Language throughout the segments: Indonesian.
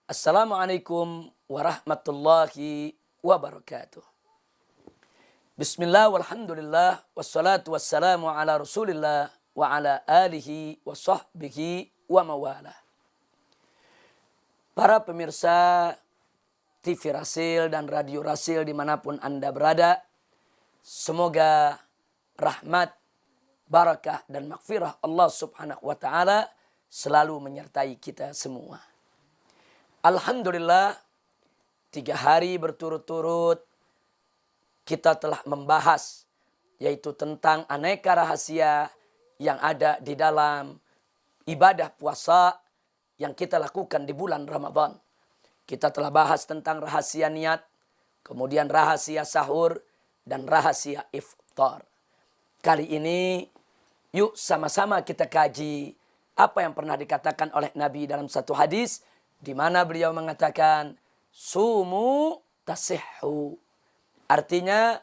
Assalamualaikum warahmatullahi wabarakatuh. Bismillah walhamdulillah wassalatu wassalamu ala rasulillah wa ala alihi wa sahbihi wa mawala. Para pemirsa TV Rasil dan Radio Rasil dimanapun Anda berada, semoga rahmat, barakah dan maghfirah Allah subhanahu wa ta'ala selalu menyertai kita semua. Alhamdulillah, 3 hari berturut-turut kita telah membahas yaitu tentang aneka rahasia yang ada di dalam ibadah puasa yang kita lakukan di bulan Ramadan. Kita telah bahas tentang rahasia niat, kemudian rahasia sahur, dan rahasia iftar. Kali ini yuk sama-sama kita kaji apa yang pernah dikatakan oleh Nabi dalam satu hadis, di mana beliau mengatakan, sumu tasihhu. Artinya,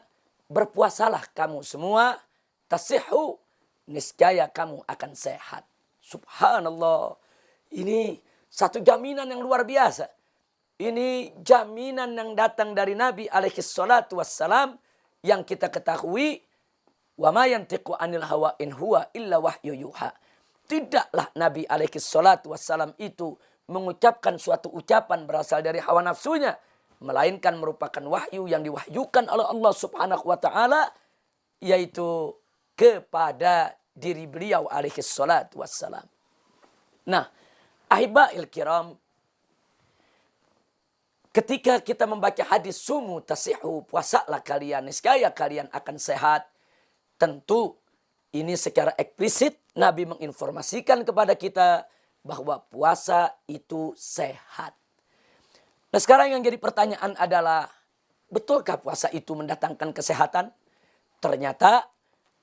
berpuasalah kamu semua, tasihhu, niscaya kamu akan sehat. Subhanallah. Ini satu jaminan yang luar biasa. Ini jaminan yang datang dari Nabi alaihi salatu wassalam yang kita ketahui, wa ma yantiqu anil hawa in huwa illa wahyu yuha. Tidaklah Nabi alaihi salatu wassalam itu mengucapkan suatu ucapan berasal dari hawa nafsunya, melainkan merupakan wahyu yang diwahyukan oleh Allah subhanahu wa ta'ala, yaitu kepada diri beliau alaihi salatu wassalam. Nah, ahibba'il kiram, ketika kita membaca hadis sumu tasihhu, puasalah kalian, niscaya kalian akan sehat, tentu ini secara eksplisit Nabi menginformasikan kepada kita bahwa puasa itu sehat. Nah, sekarang yang jadi pertanyaan adalah, betulkah puasa itu mendatangkan kesehatan? Ternyata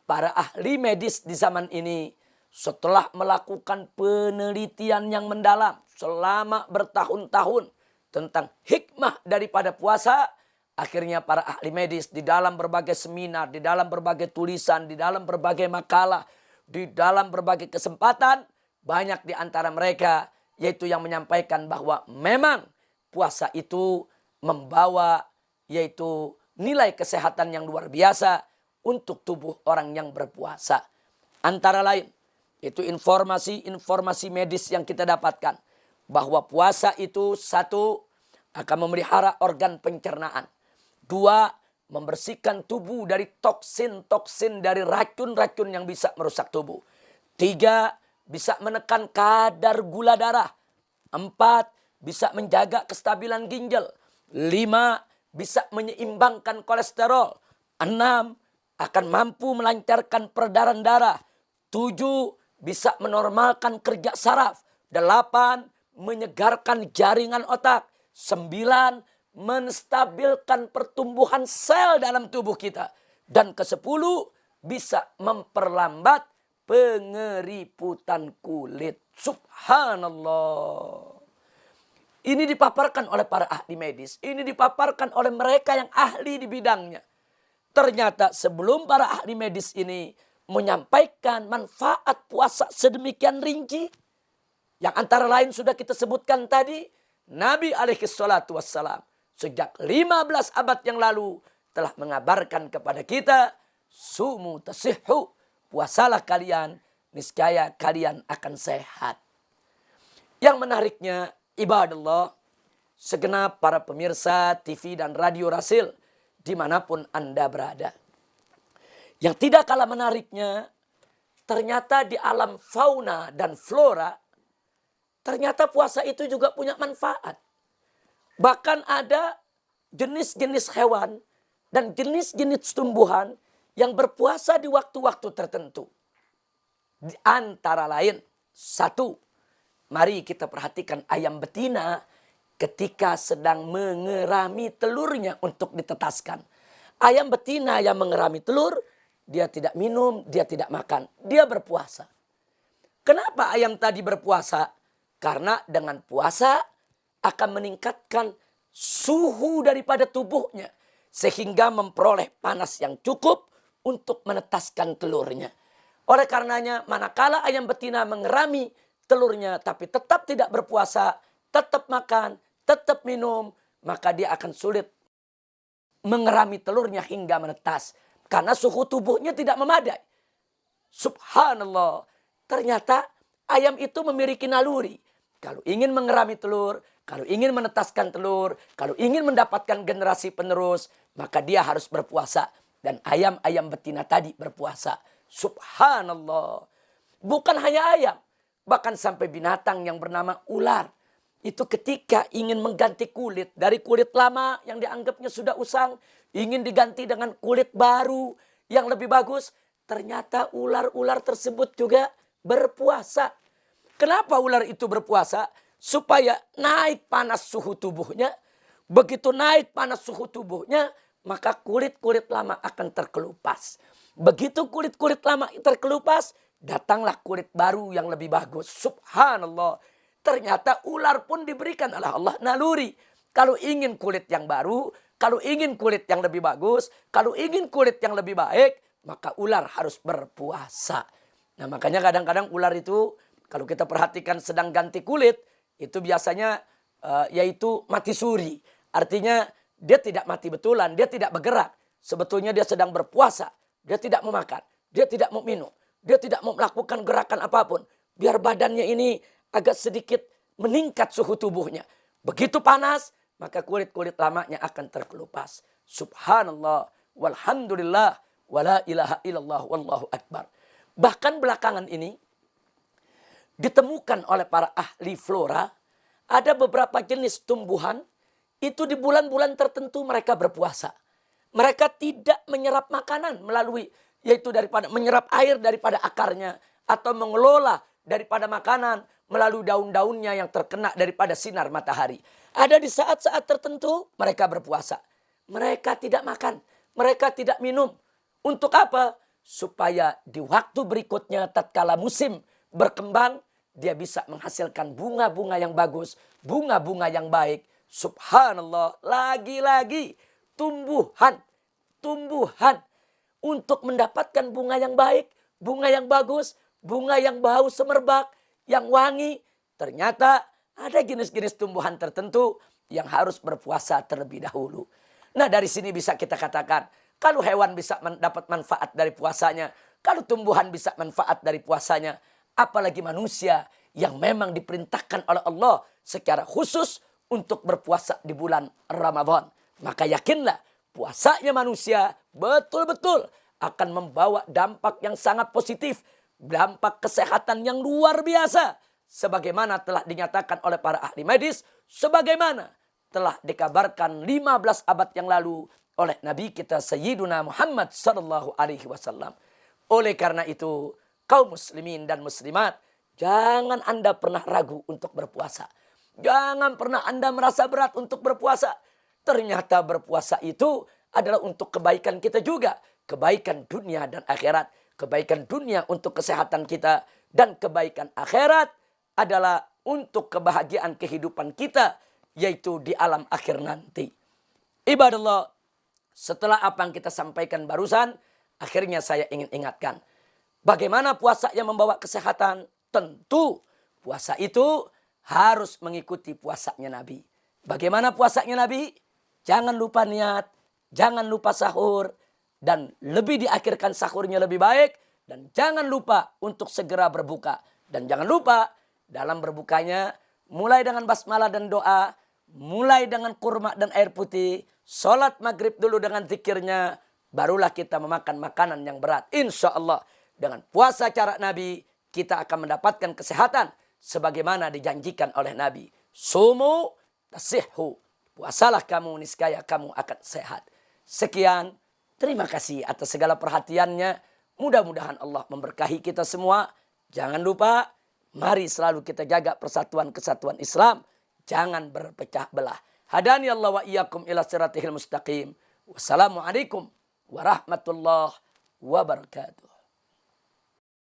para ahli medis di zaman ini setelah melakukan penelitian yang mendalam selama bertahun-tahun tentang hikmah daripada puasa, akhirnya para ahli medis di dalam berbagai seminar, di dalam berbagai tulisan, di dalam berbagai makalah, di dalam berbagai kesempatan, banyak di antara mereka yaitu yang menyampaikan bahwa memang puasa itu membawa yaitu nilai kesehatan yang luar biasa untuk tubuh orang yang berpuasa. Antara lain itu informasi medis yang kita dapatkan bahwa puasa itu 1, akan memelihara organ pencernaan. 2, membersihkan tubuh dari toksin-toksin, dari racun-racun yang bisa merusak tubuh. 3, bisa menekan kadar gula darah. 4, bisa menjaga kestabilan ginjal. 5, bisa menyeimbangkan kolesterol. 6, akan mampu melancarkan peredaran darah. 7, bisa menormalkan kerja saraf. 8, menyegarkan jaringan otak. 9, menstabilkan pertumbuhan sel dalam tubuh kita. Dan ke-10, bisa memperlambat pengeriputan kulit. Subhanallah. Ini dipaparkan oleh para ahli medis. Ini dipaparkan oleh mereka yang ahli di bidangnya. Ternyata sebelum para ahli medis ini menyampaikan manfaat puasa sedemikian rinci, yang antara lain sudah kita sebutkan tadi, Nabi alaihi salatu wassalam sejak 15 abad yang lalu telah mengabarkan kepada kita, sumu tasihhu, puasalah kalian, niscaya kalian akan sehat. Yang menariknya, ibadallah, segenap para pemirsa TV dan Radio Rasil, dimanapun Anda berada. Yang tidak kalah menariknya, ternyata di alam fauna dan flora, ternyata puasa itu juga punya manfaat. Bahkan ada jenis-jenis hewan dan jenis-jenis tumbuhan yang berpuasa di waktu-waktu tertentu. Di antara lain, 1, mari kita perhatikan ayam betina ketika sedang mengerami telurnya untuk ditetaskan. Ayam betina yang mengerami telur, dia tidak minum, dia tidak makan, dia berpuasa. Kenapa ayam tadi berpuasa? Karena dengan puasa akan meningkatkan suhu daripada tubuhnya, sehingga memperoleh panas yang cukup untuk menetaskan telurnya. Oleh karenanya, manakala ayam betina mengerami telurnya tapi tetap tidak berpuasa, tetap makan, tetap minum, maka dia akan sulit mengerami telurnya hingga menetas. Karena suhu tubuhnya tidak memadai. Subhanallah. Ternyata ayam itu memiliki naluri. Kalau ingin mengerami telur, kalau ingin menetaskan telur, kalau ingin mendapatkan generasi penerus, maka dia harus berpuasa. Dan ayam-ayam betina tadi berpuasa. Subhanallah. Bukan hanya ayam. Bahkan sampai binatang yang bernama ular. Itu ketika ingin mengganti kulit dari kulit lama yang dianggapnya sudah usang. Ingin diganti dengan kulit baru yang lebih bagus. Ternyata ular-ular tersebut juga berpuasa. Kenapa ular itu berpuasa? Supaya naik panas suhu tubuhnya. Begitu naik panas suhu tubuhnya, maka kulit-kulit lama akan terkelupas. Begitu kulit-kulit lama terkelupas, datanglah kulit baru yang lebih bagus. Subhanallah. Ternyata ular pun diberikan oleh Allah naluri. Kalau ingin kulit yang baru, kalau ingin kulit yang lebih bagus, kalau ingin kulit yang lebih baik, maka ular harus berpuasa. Nah, makanya kadang-kadang ular itu kalau kita perhatikan sedang ganti kulit, itu biasanya yaitu mati suri. Artinya dia tidak mati betulan, dia tidak bergerak. Sebetulnya dia sedang berpuasa. Dia tidak mau makan, dia tidak mau minum, dia tidak mau melakukan gerakan apapun. Biar badannya ini agak sedikit meningkat suhu tubuhnya. Begitu panas, maka kulit-kulit lamanya akan terkelupas. Subhanallah, walhamdulillah, wala ilaha illallah, wallahu akbar. Bahkan belakangan ini, ditemukan oleh para ahli flora, ada beberapa jenis tumbuhan, itu di bulan-bulan tertentu mereka berpuasa. Mereka tidak menyerap makanan melalui, yaitu daripada menyerap air daripada akarnya, atau mengelola daripada makanan melalui daun-daunnya yang terkena daripada sinar matahari. Ada di saat-saat tertentu mereka berpuasa. Mereka tidak makan, mereka tidak minum. Untuk apa? Supaya di waktu berikutnya tatkala musim berkembang, dia bisa menghasilkan bunga-bunga yang bagus, bunga-bunga yang baik. Subhanallah, lagi-lagi tumbuhan untuk mendapatkan bunga yang baik, bunga yang bagus, bunga yang bau semerbak, yang wangi. Ternyata ada jenis-jenis tumbuhan tertentu yang harus berpuasa terlebih dahulu. Nah, dari sini bisa kita katakan, kalau hewan bisa mendapat manfaat dari puasanya, kalau tumbuhan bisa manfaat dari puasanya, apalagi manusia yang memang diperintahkan oleh Allah secara khusus untuk berpuasa di bulan Ramadan. Maka yakinlah, puasanya manusia betul-betul akan membawa dampak yang sangat positif. Dampak kesehatan yang luar biasa. Sebagaimana telah dinyatakan oleh para ahli medis. Sebagaimana telah dikabarkan 15 abad yang lalu oleh Nabi kita Sayyiduna Muhammad SAW. Oleh karena itu, kaum muslimin dan muslimat, jangan Anda pernah ragu untuk berpuasa. Jangan pernah Anda merasa berat untuk berpuasa. Ternyata berpuasa itu adalah untuk kebaikan kita juga. Kebaikan dunia dan akhirat. Kebaikan dunia untuk kesehatan kita. Dan kebaikan akhirat adalah untuk kebahagiaan kehidupan kita. Yaitu di alam akhir nanti. Ibadallah, setelah apa yang kita sampaikan barusan, akhirnya saya ingin ingatkan. Bagaimana puasa yang membawa kesehatan? Tentu puasa itu harus mengikuti puasanya Nabi. Bagaimana puasanya Nabi? Jangan lupa niat, jangan lupa sahur, dan lebih diakhirkan sahurnya lebih baik, dan jangan lupa untuk segera berbuka. Dan jangan lupa dalam berbukanya, mulai dengan basmalah dan doa, mulai dengan kurma dan air putih, sholat maghrib dulu dengan zikirnya, barulah kita memakan makanan yang berat. Insya Allah dengan puasa cara Nabi, kita akan mendapatkan kesehatan sebagaimana dijanjikan oleh Nabi. Sumu tasihhu. Puasalah kamu, niscaya kamu akan sehat. Sekian, terima kasih atas segala perhatiannya. Mudah-mudahan Allah memberkahi kita semua. Jangan lupa, mari selalu kita jaga persatuan kesatuan Islam. Jangan berpecah belah. Hadani Allah wa iyyakum ila siratihil mustaqim. Wassalamualaikum warahmatullahi wabarakatuh.